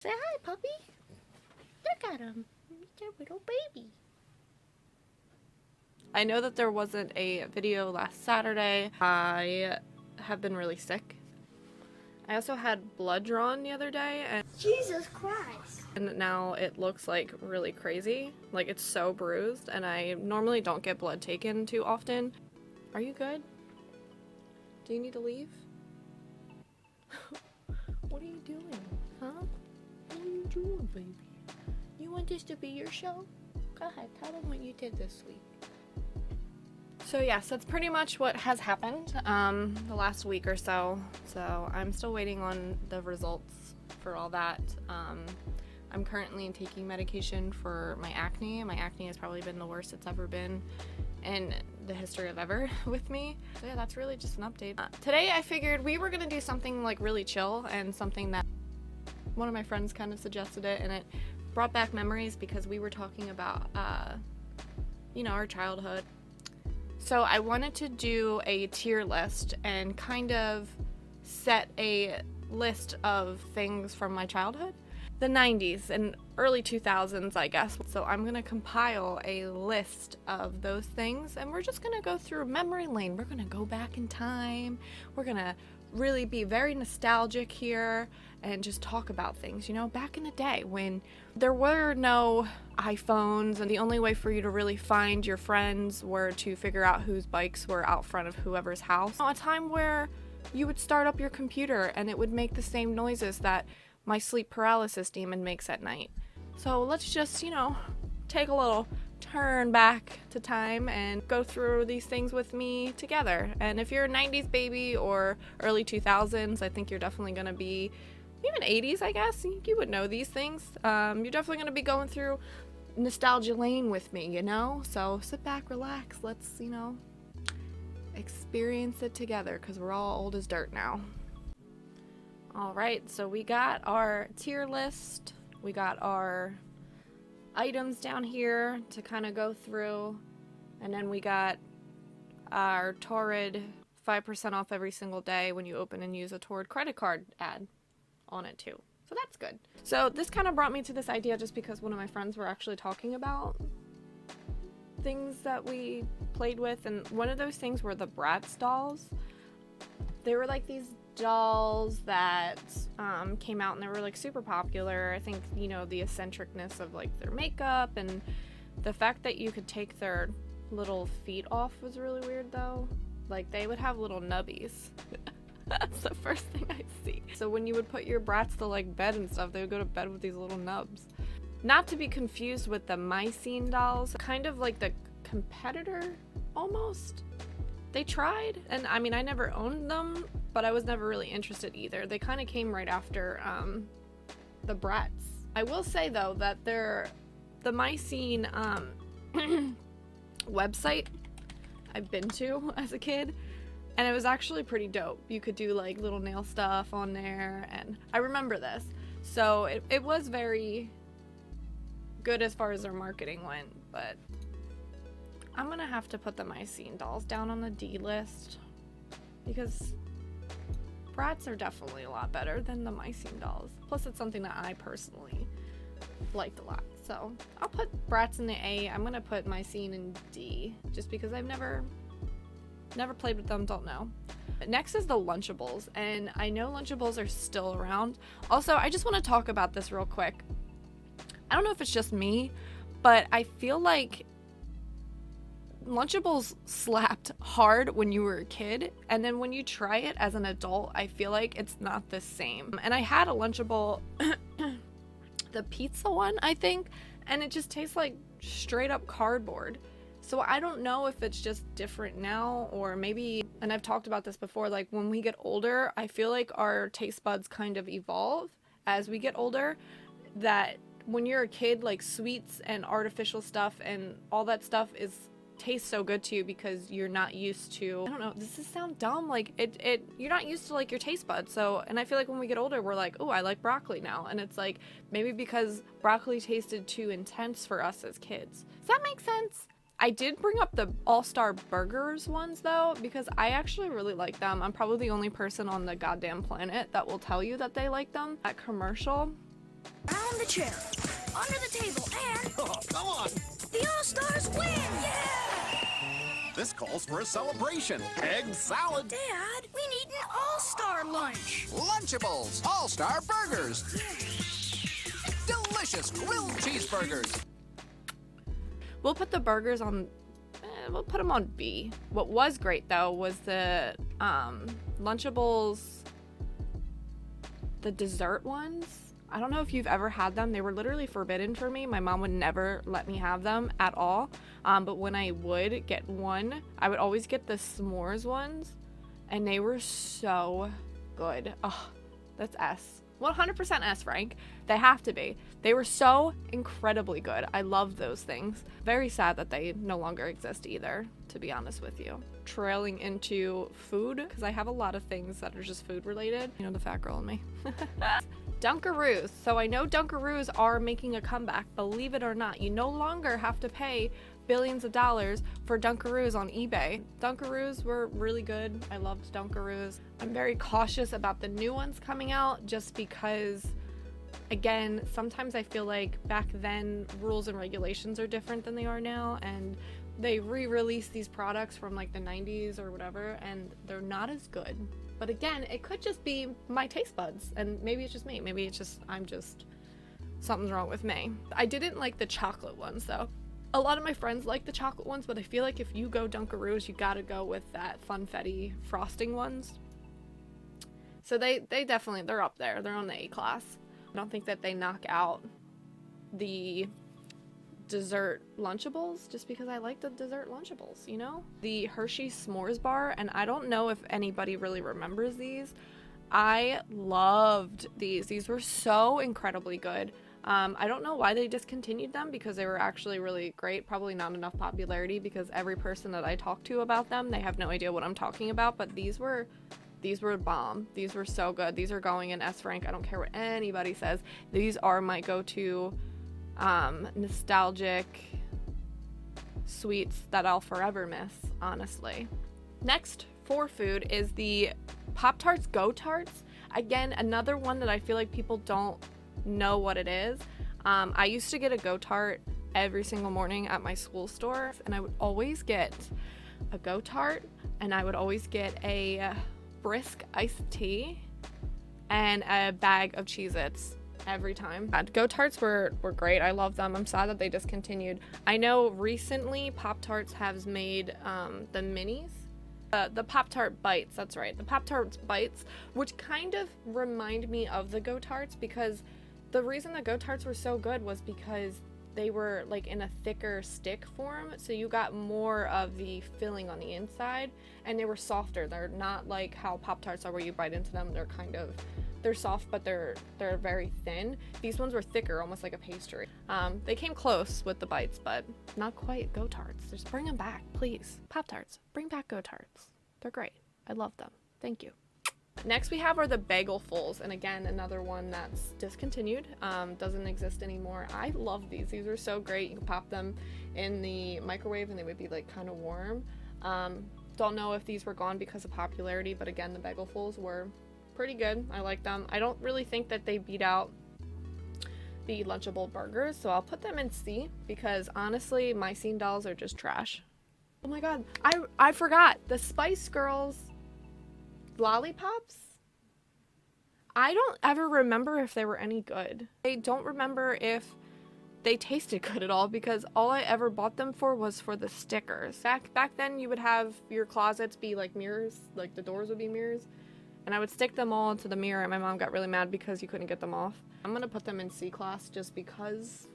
Say hi, puppy. Look at him. He's a little baby. I know that there wasn't a video last Saturday. I have been really sick. I also had blood drawn the other day, and Jesus Christ. And now it looks like really crazy. Like it's so bruised, and I normally don't get blood taken too often. Are you good? Do you need to leave? What are you doing? Huh? What are you doing, baby? You want this to be your show? Go ahead, tell them what you did this week. So yes, that's pretty much what has happened the last week or so. So I'm still waiting on the results for all that. I'm currently taking medication for my acne. My acne has probably been the worst it's ever been in the history of ever with me. So yeah, that's really just an update. Today I figured we were gonna do something like really chill and something that one of my friends kind of suggested it, and it brought back memories because we were talking about, you know, our childhood. So I wanted to do a tier list and kind of set a list of things from my childhood. The 90s and early 2000s, I guess. So I'm gonna compile a list of those things, and we're just gonna go through memory lane. We're gonna go back in time. We're gonna really be very nostalgic here and just talk about things, you know, back in the day when there were no iPhones and the only way for you to really find your friends were to figure out whose bikes were out front of whoever's house. A time where you would start up your computer and it would make the same noises that my sleep paralysis demon makes at night. So let's just, you know, take a little turn back to time and go through these things with me together. And if you're a 90s baby or early 2000s, I think you're definitely gonna be, even 80s, I guess, you would know these things. You're definitely gonna be going through nostalgia lane with me, you know? So sit back, relax, let's, you know, experience it together because we're all old as dirt now. All right, so we got our tier list. We got our items down here to kind of go through. And then we got our Torrid 5% off every single day when you open and use a Torrid credit card ad on it too. So that's good. So this kind of brought me to this idea just because one of my friends were actually talking about things that we played with. And one of those things were the Bratz dolls. They were like these dolls that came out and they were like super popular. I think, you know, the eccentricness of like their makeup and the fact that you could take their little feet off was really weird though. Like they would have little nubbies. That's the first thing I see. So when you would put your brats to like bed and stuff, they would go to bed with these little nubs. Not to be confused with the Mycene dolls, kind of like the competitor almost. They tried, and I mean I never owned them, but I was never really interested either. They kind of came right after the Bratz. I will say though that the Mycene website I've been to as a kid, and it was actually pretty dope. You could do like little nail stuff on there, and I remember this. So it was very good as far as their marketing went, but I'm gonna have to put the Mycene dolls down on the D list because Bratz are definitely a lot better than the Mycene dolls. Plus it's something that I personally liked a lot. So I'll put Bratz in the A. I'm gonna put Mycene in D just because I've never played with them, don't know. Next is the Lunchables, and I know Lunchables are still around. Also, I just want to talk about this real quick. I don't know if it's just me, but I feel like Lunchables slapped hard when you were a kid, and then when you try it as an adult, I feel like it's not the same. And I had a Lunchable, the pizza one, I think, and it just tastes like straight up cardboard. So I don't know if it's just different now, or maybe, and I've talked about this before, like when we get older, I feel like our taste buds kind of evolve as we get older, that when you're a kid, like sweets and artificial stuff and all that stuff tastes so good to you because you're not used to, I don't know, does this sound dumb? Like you're not used to like your taste buds. So, and I feel like when we get older, we're like, oh, I like broccoli now. And it's like, maybe because broccoli tasted too intense for us as kids. Does that make sense? I did bring up the All-Star Burgers ones though, because I actually really like them. I'm probably the only person on the goddamn planet that will tell you that they like them. That commercial on the chair, under the table, and... Oh, come on! The All-Stars win! Yeah! This calls for a celebration. Egg salad. Dad, we need an All-Star lunch. Lunchables. All-Star burgers. Delicious grilled cheeseburgers. We'll put the burgers on, we'll put them on B. What was great though was the Lunchables, the dessert ones. I don't know if you've ever had them. They were literally forbidden for me. My mom would never let me have them at all. But when I would get one, I would always get the s'mores ones, and they were so good. Oh, that's S. 100% S, Frank. They have to be. They were so incredibly good. I love those things. Very sad that they no longer exist either, to be honest with you. Trailing into food, because I have a lot of things that are just food related. You know, the fat girl in me. Dunkaroos. So I know Dunkaroos are making a comeback, believe it or not. You no longer have to pay billions of dollars for Dunkaroos on eBay. Dunkaroos were really good. I loved Dunkaroos. I'm very cautious about the new ones coming out just because, again, sometimes I feel like back then rules and regulations are different than they are now, and they re-release these products from like the 90s or whatever, and they're not as good. But again, it could just be my taste buds, and maybe it's just me. Maybe it's just, something's wrong with me. I didn't like the chocolate ones though. A lot of my friends like the chocolate ones, but I feel like if you go Dunkaroos, you gotta go with that funfetti frosting ones. So they definitely, they're up there. They're on the A class. I don't think that they knock out the dessert Lunchables just because I like the dessert Lunchables, you know? The Hershey S'mores bar, and I don't know if anybody really remembers these. I loved these. These were so incredibly good. I don't know why they discontinued them because they were actually really great. Probably not enough popularity because every person that I talk to about them, they have no idea what I'm talking about, but these were bomb. These were so good. These are going in S rank. I don't care what anybody says. These are my go-to nostalgic sweets that I'll forever miss, honestly. Next for food is the Pop-Tarts Go-Tarts. Again, another one that I feel like people don't know what it is. I used to get a Go-Tart every single morning at my school store, and I would always get a Go-Tart, and I would always get a brisk iced tea and a bag of Cheez-Its every time. Go-Tarts were great. I love them. I'm sad that they discontinued. I know recently Pop-Tarts has made the minis. The Pop-Tart Bites, that's right. The Pop-Tarts Bites, which kind of remind me of the Go-Tarts because the reason the Go-Tarts were so good was because they were like in a thicker stick form, so you got more of the filling on the inside, and they were softer. They're not like how Pop-Tarts are where you bite into them. They're soft, but they're very thin. These ones were thicker, almost like a pastry. They came close with the bites, but not quite Go-Tarts. Just bring them back, please. Pop-Tarts, bring back Go-Tarts. They're great. I love them. Thank you. Next we have are the Bagelfuls, and again, another one that's discontinued, doesn't exist anymore. I love these. These are so great. You can pop them in the microwave and they would be like kind of warm. Don't know if these were gone because of popularity, but again, the Bagelfuls were pretty good. I like them. I don't really think that they beat out the Lunchable burgers, so I'll put them in C because honestly, my scene dolls are just trash. Oh my god, I forgot the Spice Girls Lollipops. I don't ever remember if they were any good. I don't remember if they tasted good at all because all I ever bought them for was for the stickers. Back then you would have your closets be like mirrors, like the doors would be mirrors, and I would stick them all into the mirror, and my mom got really mad because you couldn't get them off. I'm gonna put them in C class just because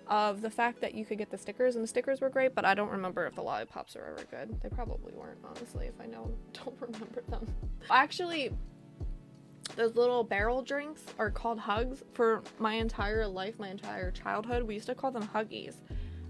of the fact that you could get the stickers, and the stickers were great, but I don't remember if the Lollipops are ever good. They probably weren't, honestly, if I don't remember them. Actually, those little barrel drinks are called Hugs. For my entire life, my entire childhood, we used to call them Huggies.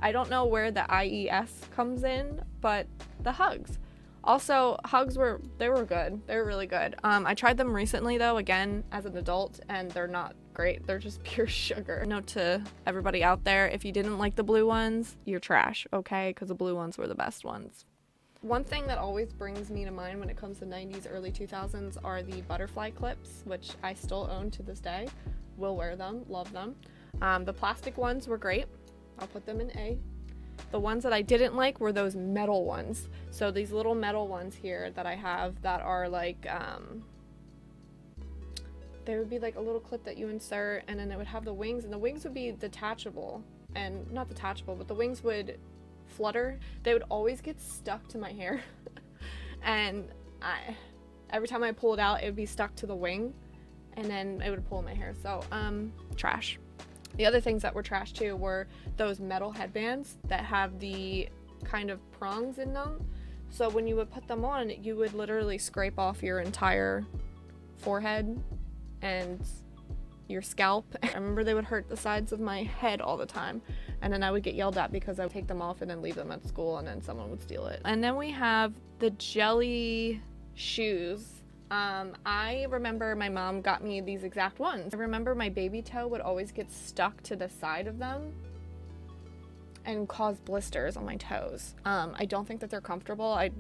I don't know where the IES comes in, but the Hugs. Also, Hugs were good. They were really good. I tried them recently though, again, as an adult, and they're not great. They're just pure sugar. Note to everybody out there, if you didn't like the blue ones, you're trash, okay? Because the blue ones were the best ones. One thing that always brings me to mind when it comes to 90s, early 2000s are the butterfly clips, which I still own to this day. Will wear them, love them. The plastic ones were great. I'll put them in A. The ones that I didn't like were those metal ones. So these little metal ones here that I have that are like, there would be like a little clip that you insert, and then it would have the wings, and the wings would be detachable. And not detachable, but the wings would flutter. They would always get stuck to my hair. And every time I pull it out, it would be stuck to the wing, and then it would pull my hair. So, trash. The other things that were trash too were those metal headbands that have the kind of prongs in them. So when you would put them on, you would literally scrape off your entire forehead and your scalp. I remember they would hurt the sides of my head all the time, and then I would get yelled at because I would take them off and then leave them at school, and then someone would steal it. And then we have the jelly shoes. I remember my mom got me these exact ones. I remember my baby toe would always get stuck to the side of them and cause blisters on my toes. I don't think that they're comfortable. I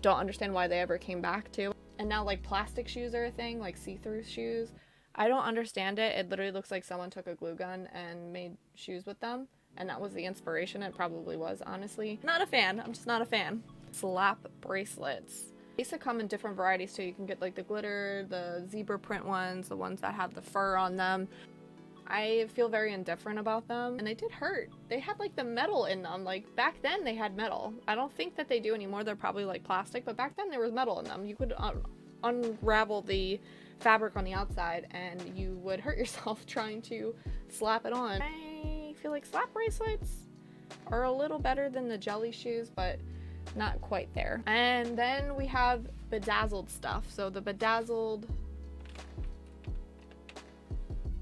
don't understand why they ever came back too. And now like plastic shoes are a thing, like see-through shoes. I don't understand it. It literally looks like someone took a glue gun and made shoes with them, and that was the inspiration. It probably was, honestly. Not a fan. I'm just not a fan. Slap bracelets. They used to come in different varieties too. You can get like the glitter, the zebra print ones, the ones that have the fur on them. I feel very indifferent about them, and they did hurt. They had like the metal in them. Like back then they had metal. I don't think that they do anymore. They're probably like plastic, but back then there was metal in them. You could unravel the fabric on the outside and you would hurt yourself trying to slap it on. I feel like slap bracelets are a little better than the jelly shoes, but not quite there. And then we have bedazzled stuff. So the bedazzled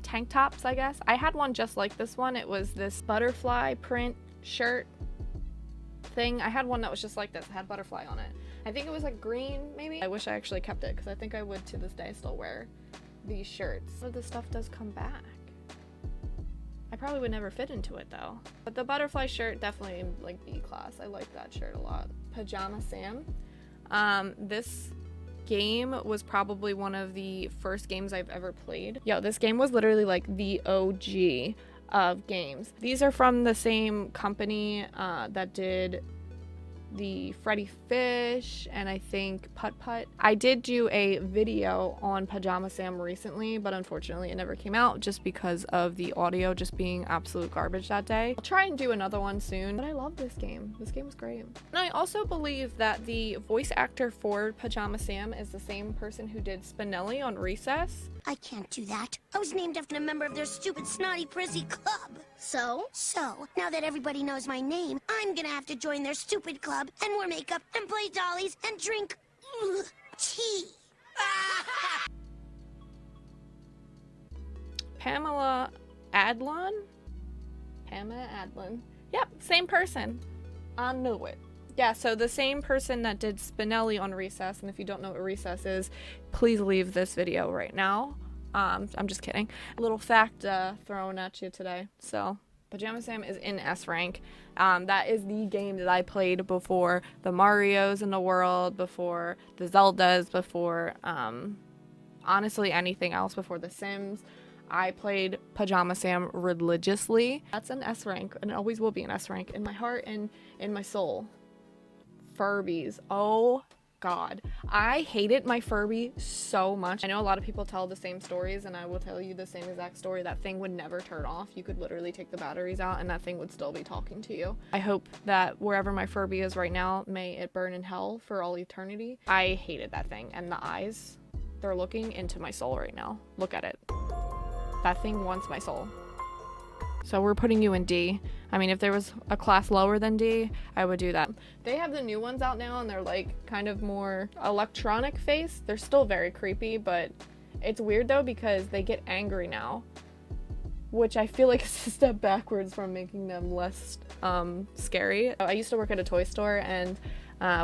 tank tops, I guess. I had one just like this one. It was this butterfly print shirt thing. I had one that was just like this. It had butterfly on it. I think it was like green, maybe. I wish I actually kept it because I think I would to this day still wear these shirts. Some of this stuff does come back. I probably would never fit into it though. But the butterfly shirt, definitely like B class. I like that shirt a lot. Pajama Sam. This game was probably one of the first games I've ever played. Yo, this game was literally like the OG of games. These are from the same company that did the Freddy Fish and I think Putt Putt. I did do a video on Pajama Sam recently, but unfortunately it never came out just because of the audio just being absolute garbage that day. I'll try and do another one soon, but I love this game. This game was great. And I also believe that the voice actor for Pajama Sam is the same person who did Spinelli on Recess. I can't do that. I was named after a member of their stupid, snotty, prissy club. So, now that everybody knows my name, I'm gonna have to join their stupid club and wear makeup and play dollies and drink tea. Pamela Adlon? Pamela Adlon. Yep, same person. I knew it. Yeah, so the same person that did Spinelli on Recess, and if you don't know what Recess is, please leave this video right now. I'm just kidding. A little fact thrown at you today. So, Pajama Sam is in S rank. That is the game that I played before the Marios in the world, before the Zeldas, before honestly anything else, before the Sims. I played Pajama Sam religiously. That's an S rank, and it always will be an S rank in my heart and in my soul. Furbys. Oh God. I hated my Furby so much. I know a lot of people tell the same stories, and I will tell you the same exact story. That thing would never turn off. You could literally take the batteries out and that thing would still be talking to you. I hope that wherever my Furby is right now, may it burn in hell for all eternity. I hated that thing, and the eyes, they're looking into my soul right now. Look at it. That thing wants my soul. So we're putting you in D. I mean, if there was a class lower than D, I would do that. They have the new ones out now, and they're like kind of more electronic face. They're still very creepy, but it's weird though because they get angry now, which I feel like is a step backwards from making them less scary. I used to work at a toy store, and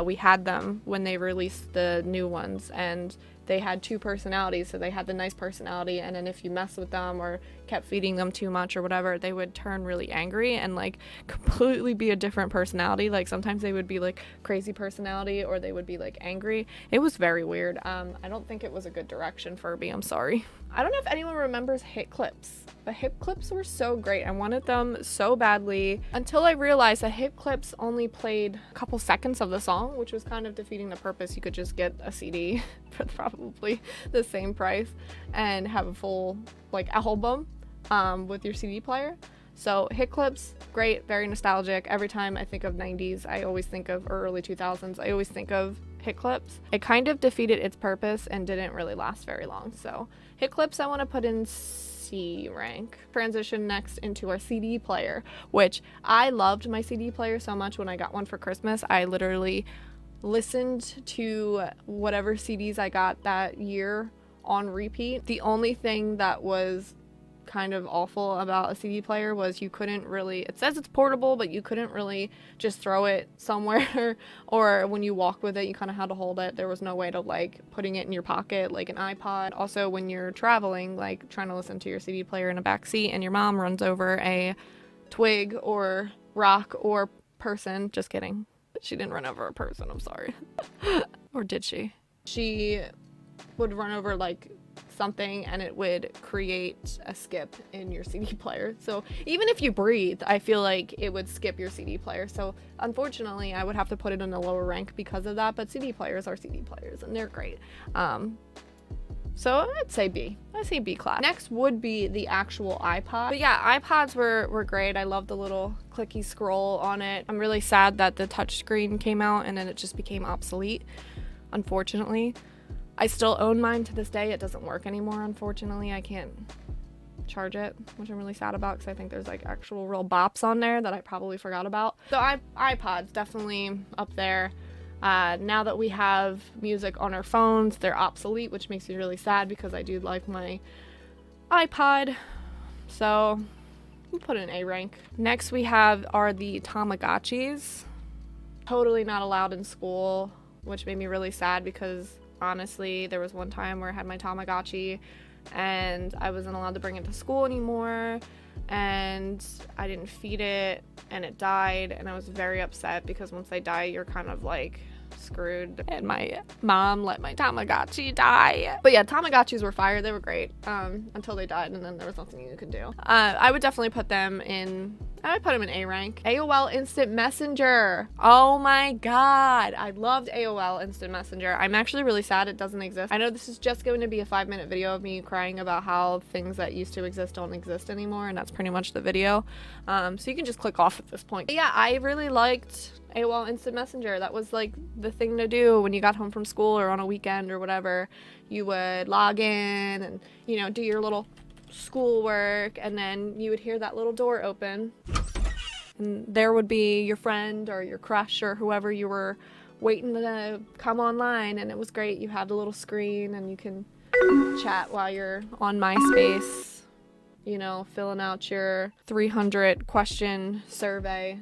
we had them when they released the new ones, and they had two personalities. So they had the nice personality, and then if you mess with them or kept feeding them too much or whatever, they would turn really angry and like completely be a different personality. Like sometimes they would be like crazy personality, or they would be like angry. It was very weird. I don't think it was a good direction, Furby. I'm sorry. I don't know if anyone remembers hit clips, but hip clips were so great. I wanted them so badly until I realized that hip clips only played a couple seconds of the song, which was kind of defeating the purpose. You could just get a CD for probably the same price and have a full like album with your CD player. So hit clips, great, very nostalgic. Every time I think of 90s, I always think of, or early 2000s, I always think of hit clips. It kind of defeated its purpose and didn't really last very long. So hit clips I want to put in C rank. Transition next into our CD player, which I loved my CD player so much. When I got one for Christmas, I literally listened to whatever CDs I got that year on repeat. The only thing that was kind of awful about a CD player was you couldn't really, it says it's portable, but you couldn't really just throw it somewhere or when you walk with it you kind of had to hold it. There was no way to like putting it in your pocket like an iPod. Also when you're traveling, like trying to listen to your CD player in a back seat and your mom runs over a twig or rock or person, just kidding, she didn't run over a person, I'm sorry. Or did she? She would run over like something and it would create a skip in your CD player. So even if you breathe, I feel like it would skip your CD player. So unfortunately, I would have to put it in a lower rank because of that, but CD players are CD players and they're great. So I'd say B. I say B class. Next would be the actual iPod. But yeah, iPods were great. I love the little clicky scroll on it. I'm really sad that the touchscreen came out and then it just became obsolete, unfortunately. I still own mine to this day. It doesn't work anymore, unfortunately. I can't charge it, which I'm really sad about because I think there's like actual real bops on there that I probably forgot about. So iPods definitely up there. Now that we have music on our phones, they're obsolete, which makes me really sad because I do like my iPod. So we'll put it in A rank. Next we have are the Tamagotchis. Totally not allowed in school, which made me really sad because honestly, there was one time where I had my Tamagotchi and I wasn't allowed to bring it to school anymore and I didn't feed it and it died and I was very upset because once they die, you're kind of like screwed, and my mom let my Tamagotchi die. But yeah, Tamagotchis were fire. They were great until they died and then there was nothing you could do. I would definitely put them in, I would put them in A rank. AOL Instant Messenger. Oh my god. I loved AOL Instant Messenger. I'm actually really sad it doesn't exist. I know this is just going to be a 5-minute video of me crying about how things that used to exist don't exist anymore, and that's pretty much the video. So you can just click off at this point. But yeah, I really liked AOL Instant Messenger. That was like the thing to do when you got home from school or on a weekend or whatever. You would log in and, you know, do your little schoolwork, and then you would hear that little door open and there would be your friend or your crush or whoever you were waiting to come online, and it was great. You had the little screen and you can chat while you're on MySpace, you know, filling out your 300 question survey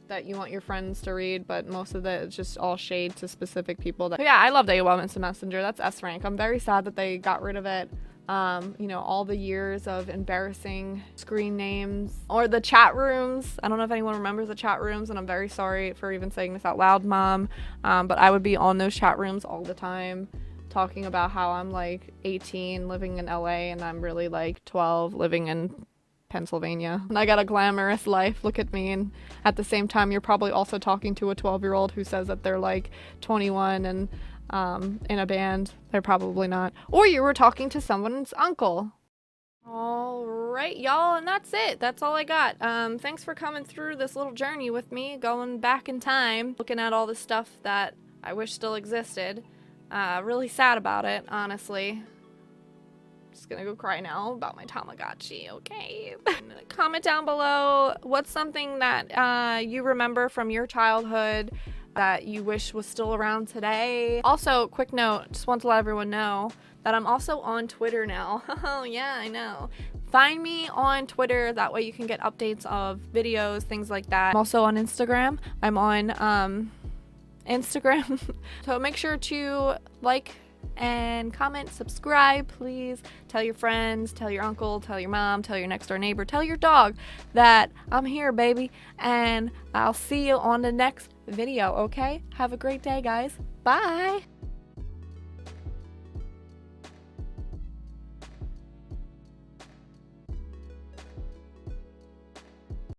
that you want your friends to read, but most of it is just all shade to specific people. But yeah, I loved AOL Instant Messenger. That's S rank. I'm very sad that they got rid of it. You know, all the years of embarrassing screen names or the chat rooms. I don't know if anyone remembers the chat rooms, and I'm very sorry for even saying this out loud, Mom. But I would be on those chat rooms all the time talking about how I'm like 18 living in LA and I'm really like 12 living in Pennsylvania. And I got a glamorous life, look at me. And at the same time, you're probably also talking to a 12-year-old who says that they're like 21 and in a band. They're probably not. Or you were talking to someone's uncle. All right, y'all, and that's it. That's all I got. Thanks for coming through this little journey with me, going back in time, looking at all the stuff that I wish still existed. Really sad about it, honestly. Just gonna go cry now about my Tamagotchi, okay? Comment down below what's something that you remember from your childhood that you wish was still around today. Also, quick note, just want to let everyone know that I'm also on Twitter now. Oh yeah, I know. Find me on Twitter, that way you can get updates of videos, things like that. I'm also on Instagram. I'm on Instagram. So make sure to like and comment, subscribe, please. Tell your friends, tell your uncle, tell your mom, tell your next door neighbor, tell your dog that I'm here, baby. And I'll see you on the next video, okay? Have a great day, guys. Bye.